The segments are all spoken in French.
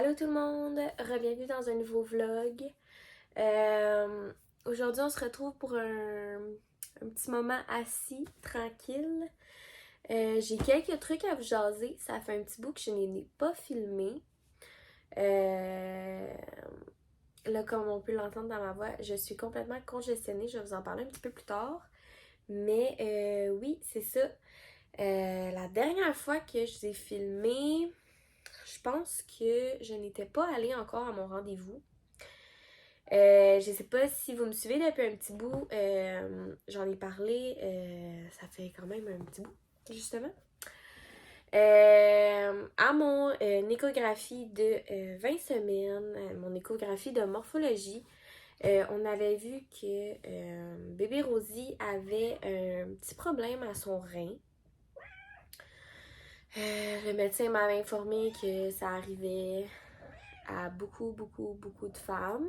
Allô tout le monde, bienvenue dans un nouveau vlog. Aujourd'hui on se retrouve pour un petit moment assis, tranquille. J'ai quelques trucs à vous jaser, ça fait un petit bout que je n'ai pas filmé. Là comme on peut l'entendre dans ma voix, je suis complètement congestionnée, je vais vous en parler un petit peu plus tard. Mais oui, c'est ça. La dernière fois que je vous ai filmé, je pense que je n'étais pas allée encore à mon rendez-vous. Je sais pas si vous me suivez depuis un petit bout, j'en ai parlé, ça fait quand même un petit bout, justement. À mon échographie de 20 semaines, mon échographie de morphologie, on avait vu que bébé Rosie avait un petit problème à son rein. Le médecin m'avait informé que ça arrivait à beaucoup de femmes,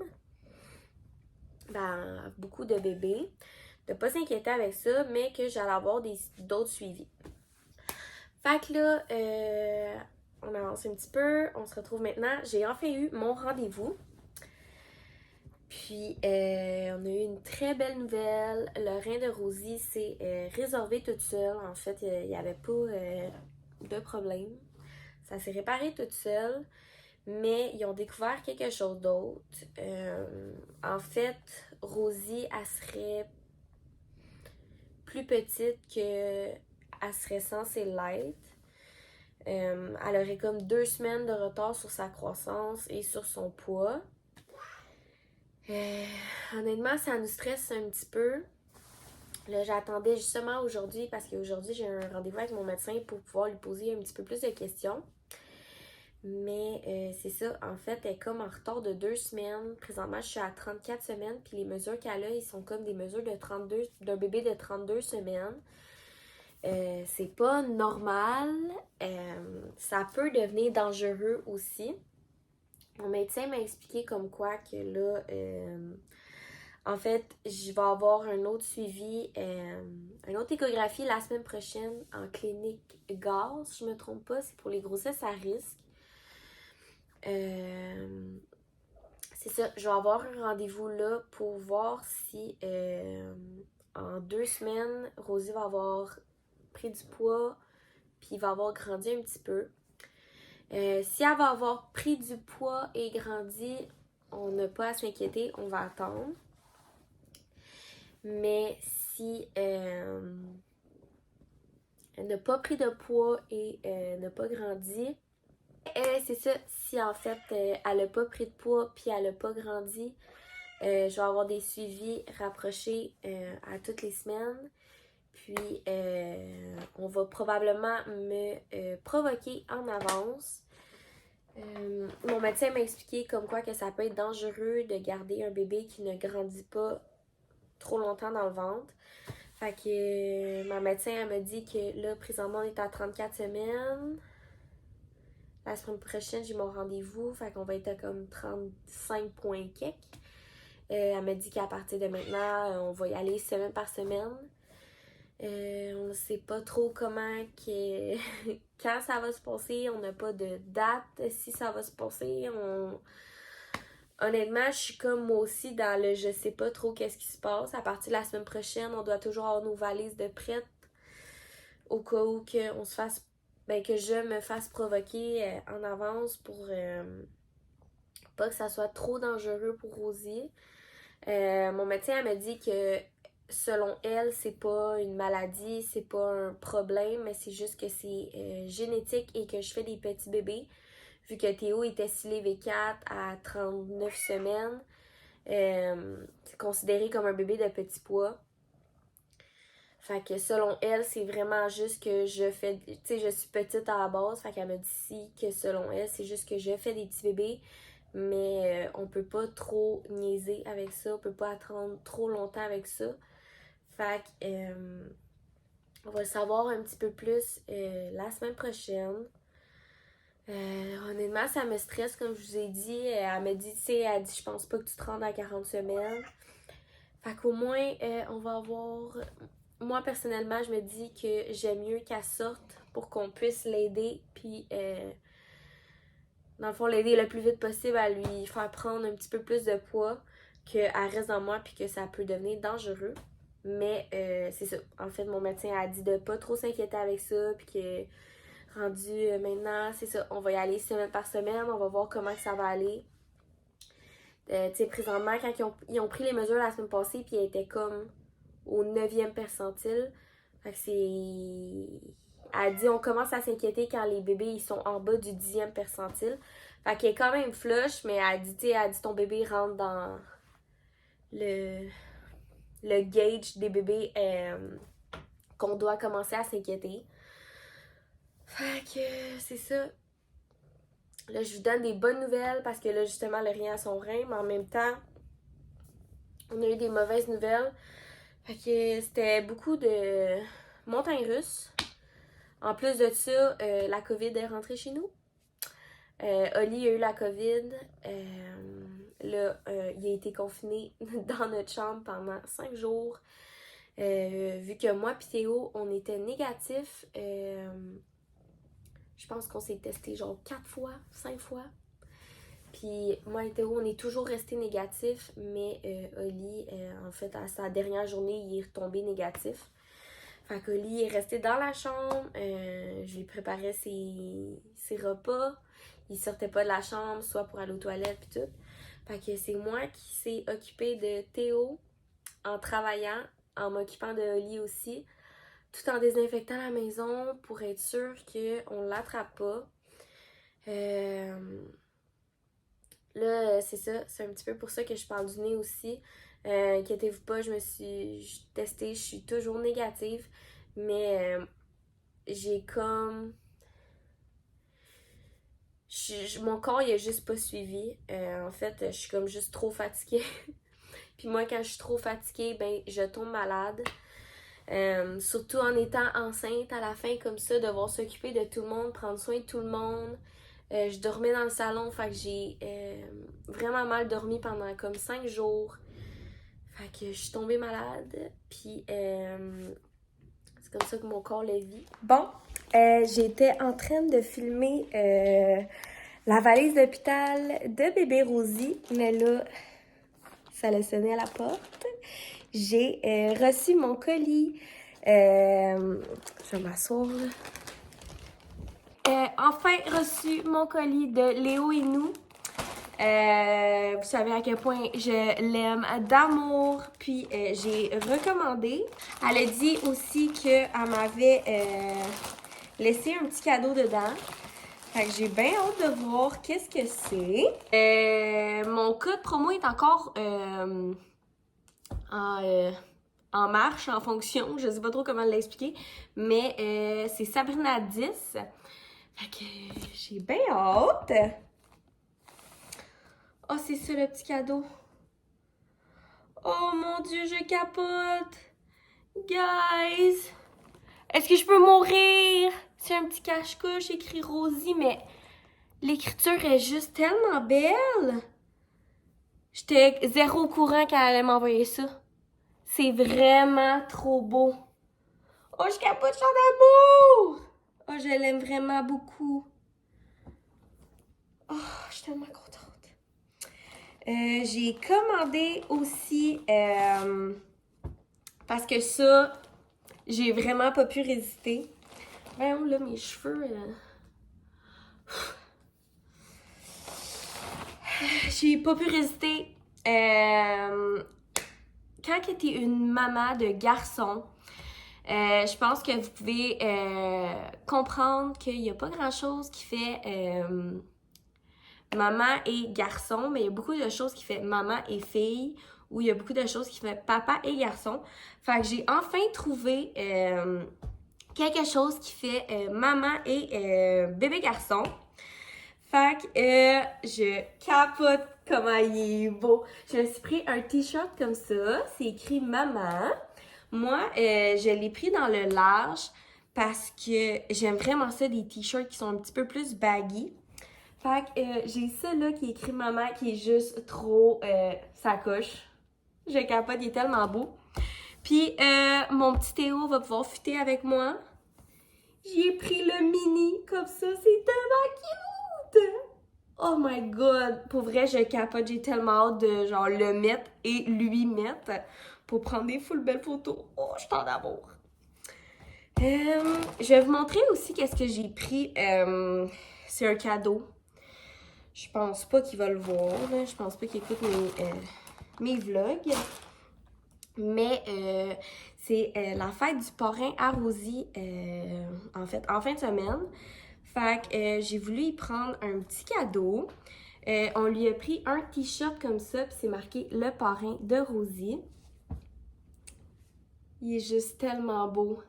beaucoup de bébés, de pas s'inquiéter avec ça, mais que j'allais avoir d'autres suivis. Fait que là, on avance un petit peu, on se retrouve maintenant. J'ai enfin eu mon rendez-vous. Puis, on a eu une très belle nouvelle. Le rein de Rosie s'est résorbé toute seule. En fait, il n'y avait pas de problème. Ça s'est réparé toute seule. Mais ils ont découvert quelque chose d'autre. En fait, Rosie, elle serait plus petite que elle serait censée l'être. Elle aurait comme 2 semaines de retard sur sa croissance et sur son poids. Honnêtement, ça nous stresse un petit peu. Là, j'attendais justement aujourd'hui parce qu'aujourd'hui, j'ai un rendez-vous avec mon médecin pour pouvoir lui poser un petit peu plus de questions. Mais c'est ça, en fait, elle est comme en retard de 2 semaines. Présentement, je suis à 34 semaines, puis les mesures qu'elle a, ils sont comme des mesures de 32, d'un bébé de 32 semaines. C'est pas normal. Ça peut devenir dangereux aussi. Mon médecin m'a expliqué comme quoi que là, en fait, je vais avoir un autre suivi, une autre échographie la semaine prochaine en clinique GAS, si je me trompe pas, c'est pour les grossesses à risque. C'est ça, je vais avoir un rendez-vous là pour voir si en 2 semaines, Rosie va avoir pris du poids puis va avoir grandi un petit peu. Si elle va avoir pris du poids et grandi, on n'a pas à s'inquiéter, on va attendre. Mais si elle n'a pas pris de poids et n'a pas grandi, c'est ça, si en fait elle n'a pas pris de poids puis elle n'a pas grandi, je vais avoir des suivis rapprochés à toutes les semaines. Puis on va probablement me provoquer en avance. Mon médecin m'a expliqué comme quoi que ça peut être dangereux de garder un bébé qui ne grandit pas trop longtemps dans le ventre. Fait que ma médecin elle m'a dit que là présentement on est à 34 semaines. La semaine prochaine j'ai mon rendez-vous. Fait qu'on va être à comme 35 points quelques. Elle m'a dit qu'à partir de maintenant on va y aller semaine par semaine. On ne sait pas trop comment que quand ça va se passer, on n'a pas de date si ça va se passer. Honnêtement, je suis comme moi aussi dans le je sais pas trop qu'est-ce qui se passe. À partir de la semaine prochaine, on doit toujours avoir nos valises de prêtes au cas où que je me fasse provoquer en avance pour pas que ça soit trop dangereux pour Rosie. Mon médecin elle m'a dit que selon elle, c'est pas une maladie, c'est pas un problème, mais c'est juste que c'est génétique et que je fais des petits bébés. Vu que Théo était V4 à 39 semaines, c'est considéré comme un bébé de petit poids. Fait que selon elle, c'est vraiment juste que je fais, tu sais, je suis petite à la base, fait qu'elle m'a dit que selon elle, c'est juste que je fais des petits bébés, mais on peut pas trop niaiser avec ça, on peut pas attendre trop longtemps avec ça. Fait que on va le savoir un petit peu plus la semaine prochaine. Honnêtement, ça me stresse, comme je vous ai dit. Elle m'a dit, tu sais, elle dit, je pense pas que tu te rendes à 40 semaines. Fait qu'au moins, on va avoir. Moi, personnellement, je me dis que j'aime mieux qu'elle sorte pour qu'on puisse l'aider. Puis dans le fond, l'aider le plus vite possible à lui faire prendre un petit peu plus de poids, qu'elle reste dans moi puis que ça peut devenir dangereux. Mais c'est ça. En fait, mon médecin a dit de pas trop s'inquiéter avec ça puis que rendu maintenant, c'est ça. On va y aller semaine par semaine. On va voir comment que ça va aller. Tu sais, présentement, quand ils ont pris les mesures la semaine passée puis elle était comme au 9e percentile. Fait que c'est... Elle dit on commence à s'inquiéter quand les bébés ils sont en bas du 10e percentile. Fait qu'elle est quand même flush, mais elle dit ton bébé rentre dans le gauge des bébés qu'on doit commencer à s'inquiéter. Fait que c'est ça. Là, je vous donne des bonnes nouvelles parce que là, justement, le rien à son rein, mais en même temps, on a eu des mauvaises nouvelles. Fait que c'était beaucoup de montagnes russes. En plus de ça, la COVID est rentrée chez nous. Oli a eu la COVID. Là, il a été confiné dans notre chambre pendant 5 jours. Vu que moi et Théo, on était négatifs. Je pense qu'on s'est testé genre 4 fois, 5 fois. Puis moi et Théo, on est toujours restés négatifs. Mais Oli, en fait, à sa dernière journée, il est retombé négatif. Fait qu'Oli est resté dans la chambre. Je lui préparais ses repas. Il sortait pas de la chambre, soit pour aller aux toilettes puis tout. Fait que c'est moi qui s'est occupée de Théo en travaillant, en m'occupant de Oli aussi, tout en désinfectant la maison pour être sûr qu'on ne l'attrape pas. Là, c'est ça. C'est un petit peu pour ça que je parle du nez aussi. Inquiétez-vous pas, je me suis testée, je suis toujours négative, mais j'ai comme... mon corps, il a juste pas suivi. En fait, je suis comme juste trop fatiguée. Puis moi, quand je suis trop fatiguée, ben, je tombe malade. Surtout en étant enceinte à la fin, comme ça, devoir s'occuper de tout le monde, prendre soin de tout le monde. Je dormais dans le salon, fait que j'ai vraiment mal dormi pendant comme 5 jours. Fait que je suis tombée malade, puis c'est comme ça que mon corps le vit. Bon, j'étais en train de filmer la valise d'hôpital de bébé Rosie, mais là, ça a sonné à la porte. J'ai reçu mon colis. Je vais m'asseoir là. Enfin reçu mon colis de Léo et nous. Vous savez à quel point je l'aime d'amour. Puis j'ai recommandé. Elle a dit aussi qu'elle m'avait laissé un petit cadeau dedans. Fait que j'ai bien hâte de voir qu'est-ce que c'est. Mon code promo est encore en marche, en fonction. Je sais pas trop comment l'expliquer. Mais c'est Sabrina 10. Fait que j'ai bien hâte. Oh, c'est ça le petit cadeau. Oh mon Dieu, je capote. Guys. Est-ce que je peux mourir? C'est un petit cache-couche écrit Rosie, mais l'écriture est juste tellement belle. J'étais zéro au courant qu'elle allait m'envoyer ça. C'est vraiment trop beau. Oh, je capote, je suis en amour. Oh, je l'aime vraiment beaucoup. Oh, je suis tellement contente. J'ai commandé aussi, parce que ça, j'ai vraiment pas pu résister. Voyons là, mes cheveux. J'ai pas pu résister. Quand tu es une maman de garçon, je pense que vous pouvez comprendre qu'il n'y a pas grand-chose qui fait maman et garçon, mais il y a beaucoup de choses qui fait maman et fille, ou il y a beaucoup de choses qui fait papa et garçon. Fait que j'ai enfin trouvé quelque chose qui fait maman et bébé garçon. Fait que je capote comment il est beau. Je me suis pris un t-shirt comme ça, c'est écrit maman. Moi, je l'ai pris dans le large parce que j'aime vraiment ça, des t-shirts qui sont un petit peu plus baggy. Fait que j'ai ça là qui est écrit maman qui est juste trop sacoche. Je capote, il est tellement beau. Puis mon petit Théo va pouvoir fuiter avec moi. J'ai pris le mini comme ça, c'est tellement cute! Oh my god! Pour vrai, je capote. J'ai tellement hâte de genre le mettre et lui mettre pour prendre des full belles photos. Oh, je suis en amour. Je vais vous montrer aussi qu'est-ce que j'ai pris. C'est un cadeau. Je pense pas qu'il va le voir. Là. Je pense pas qu'il écoute mes vlogs. Mais c'est la fête du parrain à Rosie, en fait, en fin de semaine. Fait que j'ai voulu y prendre un petit cadeau. On lui a pris un t-shirt comme ça, puis c'est marqué le parrain de Rosie. Il est juste tellement beau.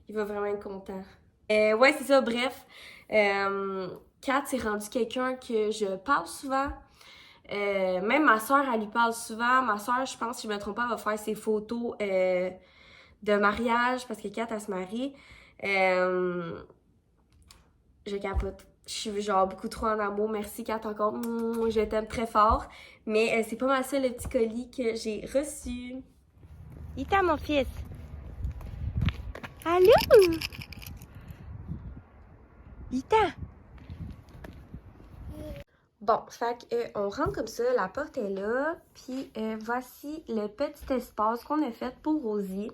Il va vraiment être content. Ouais, c'est ça, bref. Kat, c'est rendu quelqu'un que je parle souvent. Même ma soeur, elle lui parle souvent. Ma soeur, je pense, si je me trompe pas, elle va faire ses photos de mariage parce que Kat, elle se marie. Je capote. Je suis genre beaucoup trop en amour. Merci Kat encore. Je t'aime très fort. Mais c'est pas mal ça le petit colis que j'ai reçu. Ita, mon fils. Allô? Ita. Bon, fait que, on rentre comme ça, la porte est là, puis voici le petit espace qu'on a fait pour Rosie.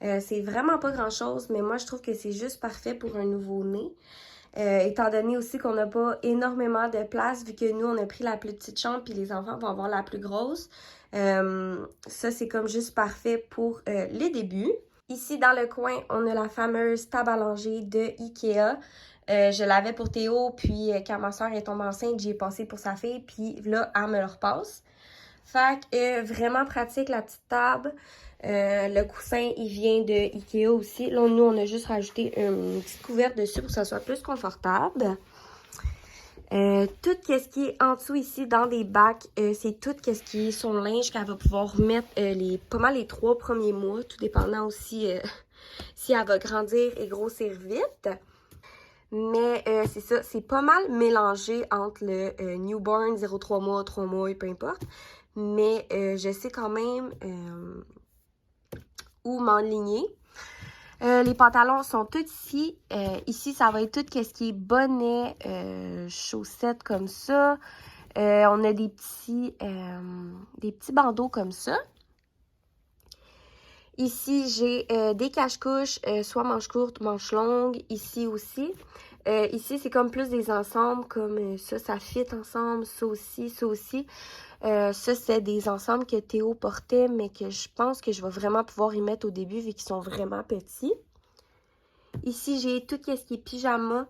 C'est vraiment pas grand-chose, mais moi je trouve que c'est juste parfait pour un nouveau-né. Étant donné aussi qu'on n'a pas énormément de place, vu que nous on a pris la plus petite chambre, puis les enfants vont avoir la plus grosse. Ça c'est comme juste parfait pour les débuts. Ici, dans le coin, on a la fameuse table à langer de Ikea. Je l'avais pour Théo, puis quand ma soeur est tombée enceinte, j'y ai passé pour sa fille, puis là, elle me le repasse. Fait que vraiment pratique la petite table. Le coussin, il vient de Ikea aussi. Là, nous, on a juste rajouté une petite couverte dessus pour que ça soit plus confortable. Tout ce qui est en dessous ici dans des bacs, c'est tout ce qui est son linge qu'elle va pouvoir mettre pas mal les 3 premiers mois, tout dépendant aussi si elle va grandir et grossir vite. Mais c'est ça, c'est pas mal mélangé entre le newborn, 0,3 mois, 3 mois, peu importe. Mais je sais quand même où m'enligner. Les pantalons sont tous ici. Ici, ça va être tout ce qui est bonnet, chaussettes comme ça. On a des petits bandeaux comme ça. Ici, j'ai des cache-couches, soit manches courtes, manches longues. Ici aussi. Ici, c'est comme plus des ensembles, comme ça fit ensemble, ça aussi, ça aussi. Ça, c'est des ensembles que Théo portait, mais que je pense que je vais vraiment pouvoir y mettre au début, vu qu'ils sont vraiment petits. Ici, j'ai tout ce qui est pyjama.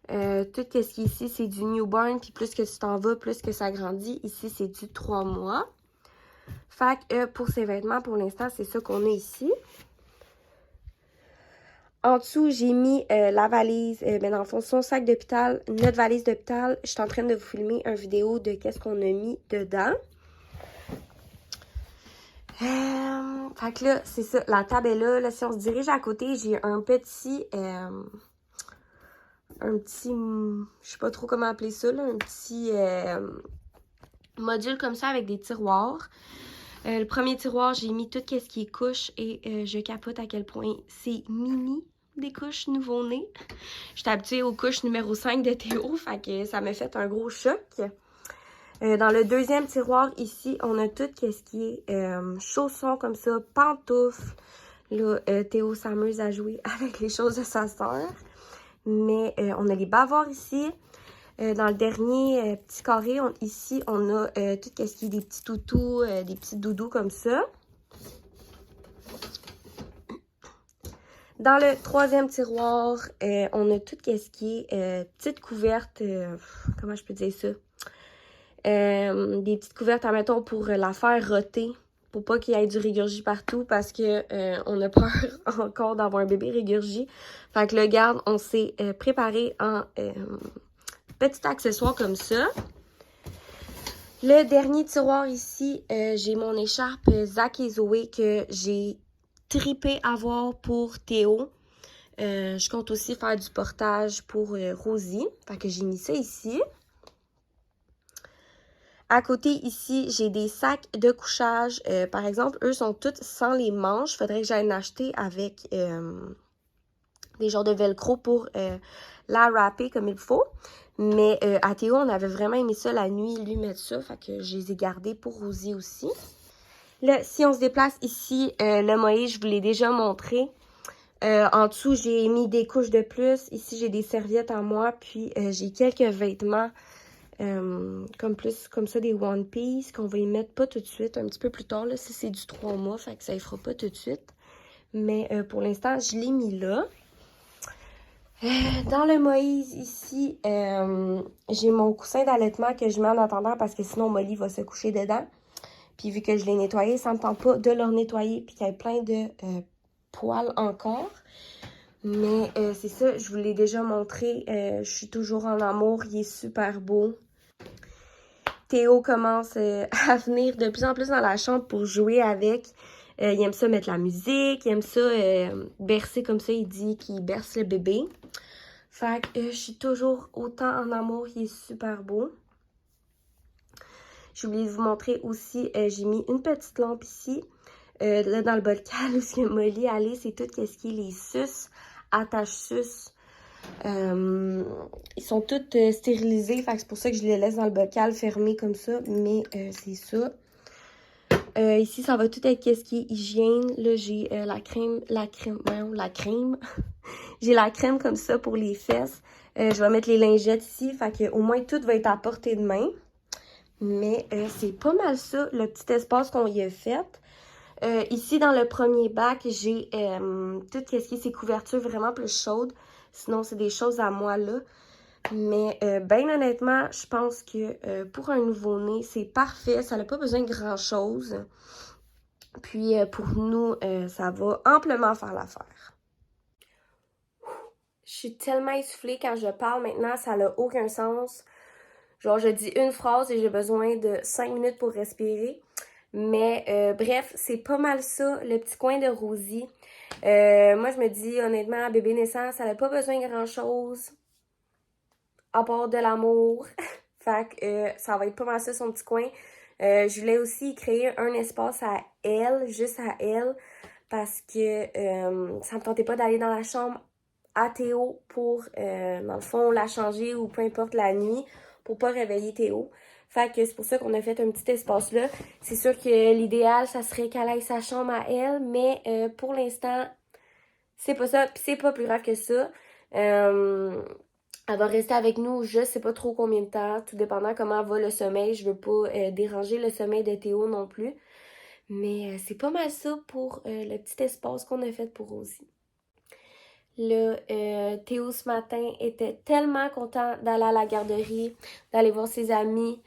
Tout ce qui est ici, c'est du newborn. Puis plus que tu t'en vas, plus que ça grandit. Ici, c'est du 3 mois. Fait que pour ces vêtements, pour l'instant, c'est ça qu'on a ici. En dessous, j'ai mis la valise, mais dans le fond, son sac d'hôpital, notre valise d'hôpital. Je suis en train de vous filmer une vidéo de qu'est-ce qu'on a mis dedans. Fait que là, c'est ça, la table est là. Là, si on se dirige à côté, j'ai un petit, je sais pas trop comment appeler ça, là, un petit module comme ça avec des tiroirs. Le premier tiroir, j'ai mis tout ce qui est couche et je capote à quel point c'est mini des couches nouveau-nés. J'étais habituée aux couches numéro 5 de Théo, fait que ça m'a fait un gros choc. Dans le deuxième tiroir, ici, on a tout ce qui est chaussons comme ça, pantoufles. Là, Théo s'amuse à jouer avec les choses de sa sœur. Mais on a les bavoirs ici. Dans le dernier petit carré, ici, on a tout ce qui est des petits toutous, des petits doudous comme ça. Dans le troisième tiroir, on a tout ce qui est petite couverte, comment je peux dire ça? Des petites couvertes, admettons, pour la faire roter, pour pas qu'il y ait du régurgie partout, parce que on a peur encore d'avoir un bébé régurgie. Fait que le garde, on s'est préparé en petit accessoire comme ça. Le dernier tiroir ici, j'ai mon écharpe Zach et Zoé que j'ai tripé à avoir pour Théo. Je compte aussi faire du portage pour Rosie. Fait que j'ai mis ça ici. À côté, ici, j'ai des sacs de couchage. Par exemple, eux sont tous sans les manches. Faudrait que j'aille en acheter avec des genres de velcro pour la wrapper comme il faut. Mais à Théo, on avait vraiment aimé ça la nuit, lui mettre ça, fait que je les ai gardés pour Rosie aussi. Là, si on se déplace ici, le Moïse, je vous l'ai déjà montré. En dessous, j'ai mis des couches de plus. Ici, j'ai des serviettes à moi, puis j'ai quelques vêtements comme ça, des One Piece qu'on va y mettre pas tout de suite, un petit peu plus tard. Là, si c'est du 3 mois, fait que ça y fera pas tout de suite. Mais pour l'instant, je l'ai mis là. Dans le Moïse, ici, j'ai mon coussin d'allaitement que je mets en attendant parce que sinon Molly va se coucher dedans. Puis vu que je l'ai nettoyé, ça me tente pas de le nettoyer puis qu'il y ait plein de poils encore. Mais c'est ça, je vous l'ai déjà montré. Je suis toujours en amour, il est super beau. Théo commence à venir de plus en plus dans la chambre pour jouer avec. Il aime ça mettre la musique, il aime ça bercer comme ça, il dit qu'il berce le bébé. Fait que je suis toujours autant en amour, il est super beau. J'ai oublié de vous montrer aussi, j'ai mis une petite lampe ici. Là, dans le bocal où ce que Molly allait, c'est tout ce qui est les suces, attache-suces. Ils sont toutes stérilisés, fait que c'est pour ça que je les laisse dans le bocal fermé comme ça, mais c'est ça. Ici, ça va tout être ce qui est hygiène. Là, j'ai la crème. J'ai la crème comme ça pour les fesses. Je vais mettre les lingettes ici, fait que au moins tout va être à portée de main. Mais c'est pas mal ça, le petit espace qu'on y a fait. Ici, dans le premier bac, j'ai tout ce qui est ces couvertures vraiment plus chaudes. Sinon, c'est des choses à moi, là. Mais ben honnêtement, je pense que pour un nouveau-né, c'est parfait. Ça n'a pas besoin de grand-chose. Puis pour nous, ça va amplement faire l'affaire. Je suis tellement essoufflée quand je parle maintenant, ça n'a aucun sens. Genre, je dis une phrase et j'ai besoin de 5 minutes pour respirer. Mais bref, c'est pas mal ça, le petit coin de Rosie. Moi, je me dis, honnêtement, bébé naissant, ça n'a pas besoin de grand-chose à part de l'amour. Fait que ça va être pas mal ça, son petit coin. Je voulais aussi créer un espace à elle, juste à elle, parce que ça me tentait pas d'aller dans la chambre à Théo pour, dans le fond, la changer ou peu importe la nuit pour pas réveiller Théo. Fait que c'est pour ça qu'on a fait un petit espace là. C'est sûr que l'idéal, ça serait qu'elle aille sa chambre à elle, mais pour l'instant, c'est pas ça. Puis c'est pas plus grave que ça. Elle va rester avec nous, je sais pas trop combien de temps, tout dépendant comment va le sommeil. Je veux pas déranger le sommeil de Théo non plus. Mais c'est pas mal ça pour le petit espace qu'on a fait pour Rosie. Là, Théo ce matin était tellement content d'aller à la garderie, d'aller voir ses amis.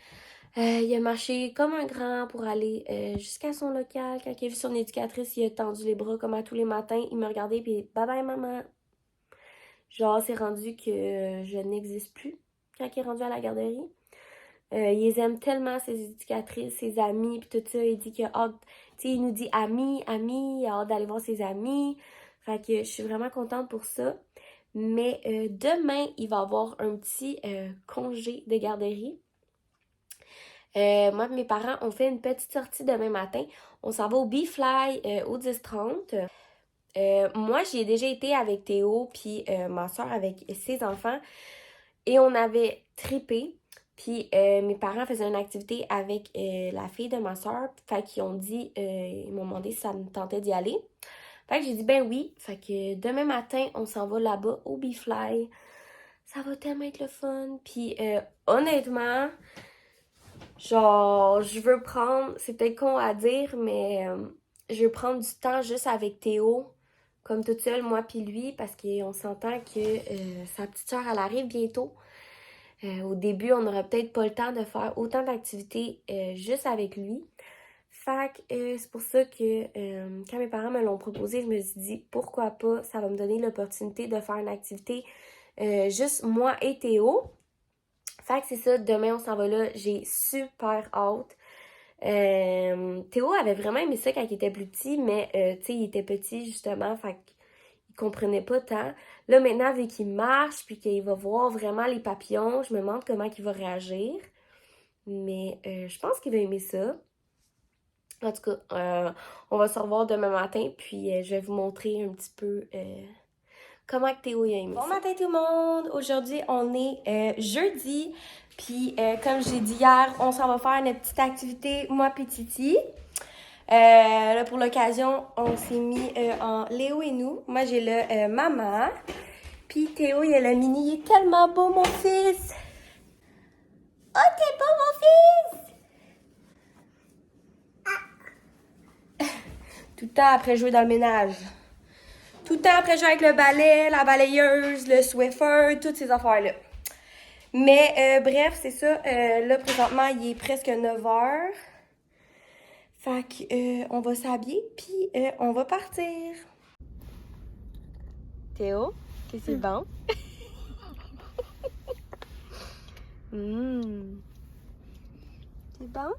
Il a marché comme un grand pour aller jusqu'à son local. Quand il a vu son éducatrice, il a tendu les bras comme à tous les matins. Il m'a regardé et bye bye maman. Genre, c'est rendu que je n'existe plus quand il est rendu à la garderie. Il les aime tellement, ses éducatrices, ses amis, puis tout ça. Il dit qu'il a hâte, tu sais, il nous dit amis, amis, il a hâte d'aller voir ses amis. Fait que je suis vraiment contente pour ça. Mais demain, il va avoir un petit congé de garderie. Moi et mes parents, on fait une petite sortie demain matin. On s'en va au B-Fly au 10-30. Moi, j'y ai déjà été avec Théo, puis ma soeur avec ses enfants. Et on avait trippé. Puis mes parents faisaient une activité avec la fille de ma soeur. Fait qu'ils ont dit, ils m'ont demandé si ça me tentait d'y aller. Fait que j'ai dit ben oui. Fait que demain matin, on s'en va là-bas au B-Fly. Ça va tellement être le fun. Puis honnêtement, genre, je veux prendre, c'est peut-être con à dire, mais je veux prendre du temps juste avec Théo, comme toute seule, moi puis lui, parce qu'on s'entend que sa petite soeur, elle arrive bientôt. Au début, on n'aura peut-être pas le temps de faire autant d'activités juste avec lui. Fait que c'est pour ça que quand mes parents me l'ont proposé, je me suis dit pourquoi pas, ça va me donner l'opportunité de faire une activité juste moi et Théo. Fait que c'est ça, demain on s'en va là, j'ai super hâte. Théo avait vraiment aimé ça quand il était plus petit, mais tu sais, il était petit justement, fait qu'il comprenait pas tant. Là maintenant, vu qu'il marche, puis qu'il va voir vraiment les papillons, je me demande comment il va réagir. Mais je pense qu'il va aimer ça. En tout cas, on va se revoir demain matin, puis je vais vous montrer un petit peu Comment que Théo y a aimé ça? Bon matin tout le monde! Aujourd'hui, on est jeudi. Puis, comme j'ai dit hier, on s'en va faire notre petite activité, moi et Titi. Là, pour l'occasion, on s'est mis en Léo et nous. Moi, j'ai le maman. Puis Théo, il y a le mini. Il est tellement beau, mon fils! Oh, t'es beau, mon fils! Tout le temps après jouer dans le ménage. Tout le temps après jouer avec le balai, la balayeuse, le Swiffer, toutes ces affaires-là. Mais bref, c'est ça. Là, présentement, il est presque 9h. Fait que on va s'habiller, puis on va partir. Théo, qu'est-ce que c'est bon? C'est bon?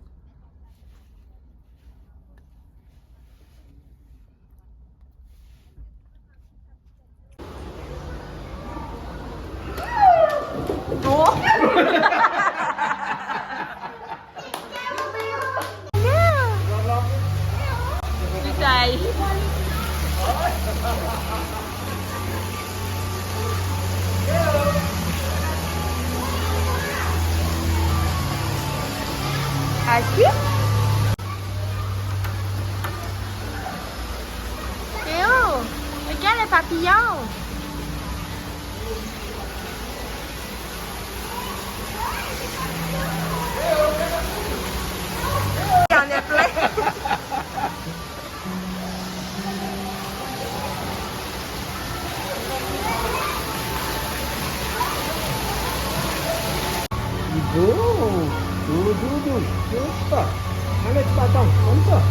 Assis? Théo, regarde le papillon! Il y en a plein! Ibu, dulu, cepat. Mana cepat tang, contoh.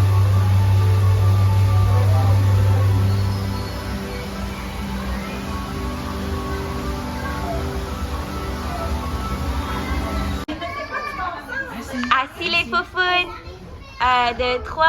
Assis les faufounes! 1, 2, 3!